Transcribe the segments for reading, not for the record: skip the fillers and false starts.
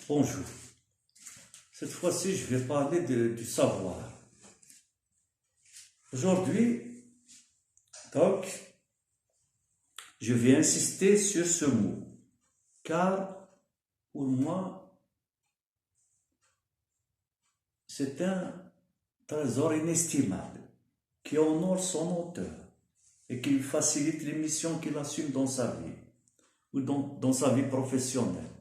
Bonjour. Cette fois-ci, je vais parler du savoir. Aujourd'hui, donc, je vais insister sur ce mot, car pour moi, c'est un trésor inestimable qui honore son auteur et qui lui facilite les missions qu'il assume dans sa vie ou dans sa vie professionnelle.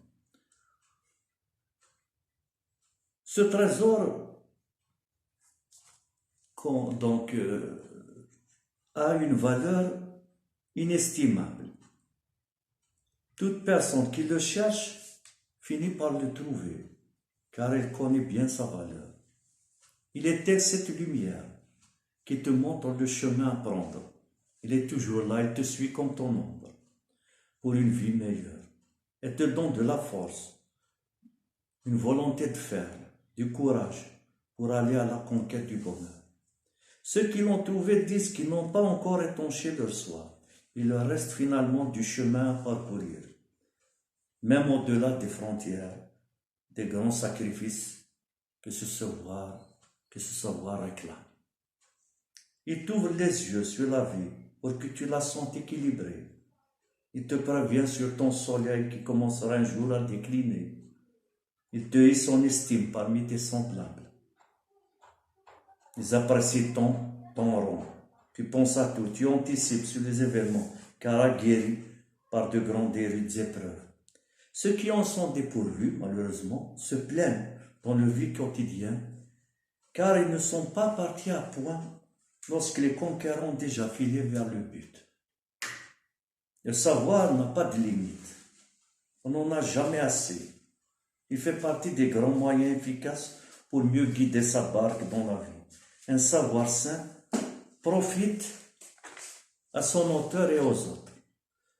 Ce trésor a une valeur inestimable. Toute personne qui le cherche finit par le trouver, car elle connaît bien sa valeur. Il est cette lumière qui te montre le chemin à prendre. Il est toujours là, il te suit comme ton ombre, pour une vie meilleure. Elle te donne de la force, une volonté de faire, du courage pour aller à la conquête du bonheur. Ceux qui l'ont trouvé disent qu'ils n'ont pas encore étanché leur soif. Il leur reste finalement du chemin à parcourir, même au-delà des frontières, des grands sacrifices que ce savoir réclame. Il t'ouvre les yeux sur la vie pour que tu la sentes équilibrée. Il te prévient sur ton soleil qui commencera un jour à décliner. Il te hisse son estime parmi tes semblables. Ils apprécient ton rang. Tu penses à tout, tu anticipes sur les événements, car aguerri par de grandes et rudes épreuves. Ceux qui en sont dépourvus, malheureusement, se plaignent dans leur vie quotidienne, car ils ne sont pas partis à point lorsque les conquérants ont déjà filé vers le but. Le savoir n'a pas de limite. On n'en a jamais assez. Il fait partie des grands moyens efficaces pour mieux guider sa barque dans la vie. Un savoir sain profite à son auteur et aux autres.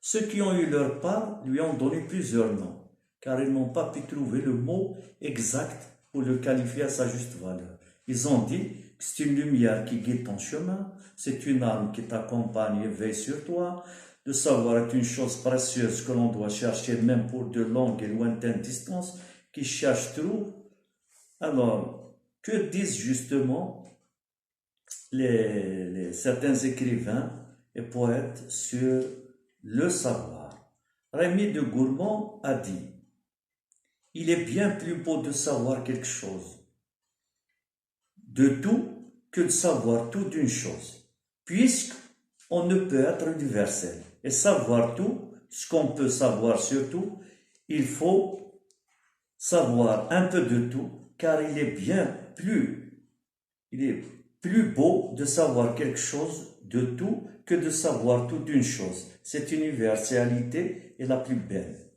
Ceux qui ont eu leur part lui ont donné plusieurs noms, car ils n'ont pas pu trouver le mot exact pour le qualifier à sa juste valeur. Ils ont dit que c'est une lumière qui guide ton chemin, c'est une arme qui t'accompagne et veille sur toi. Le savoir est une chose précieuse que l'on doit chercher même pour de longues et lointaines distances. Qui cherche trouve. Alors, que disent justement certains écrivains et poètes sur le savoir? Rémi de Gourmont a dit « Il est bien plus beau de savoir quelque chose de tout que de savoir tout d'une chose, puisqu'on ne peut être universel. Et savoir tout, ce qu'on peut savoir sur tout, il faut savoir un peu de tout, car il est plus beau de savoir quelque chose de tout que de savoir tout d'une chose. Cette universalité est la plus belle.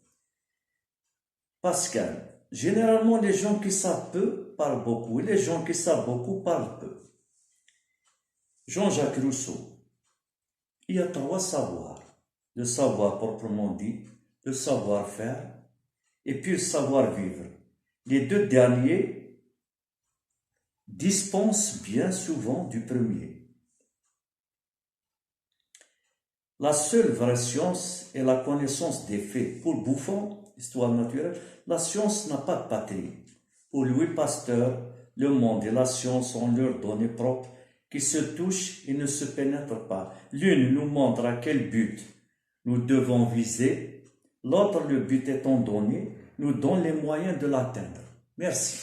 Pascal, généralement les gens qui savent peu parlent beaucoup, et les gens qui savent beaucoup parlent peu. Jean-Jacques Rousseau, il y a trois savoirs. Le savoir proprement dit, le savoir-faire, et puis le savoir-vivre. Les deux derniers dispensent bien souvent du premier. La seule vraie science est la connaissance des faits. Pour Buffon, histoire naturelle, la science n'a pas de patrie. Pour Louis Pasteur, le monde et la science ont leurs données propres qui se touchent et ne se pénètrent pas. L'une nous montre à quel but nous devons viser, l'autre, le but étant donné, nous donne les moyens de l'atteindre. Merci.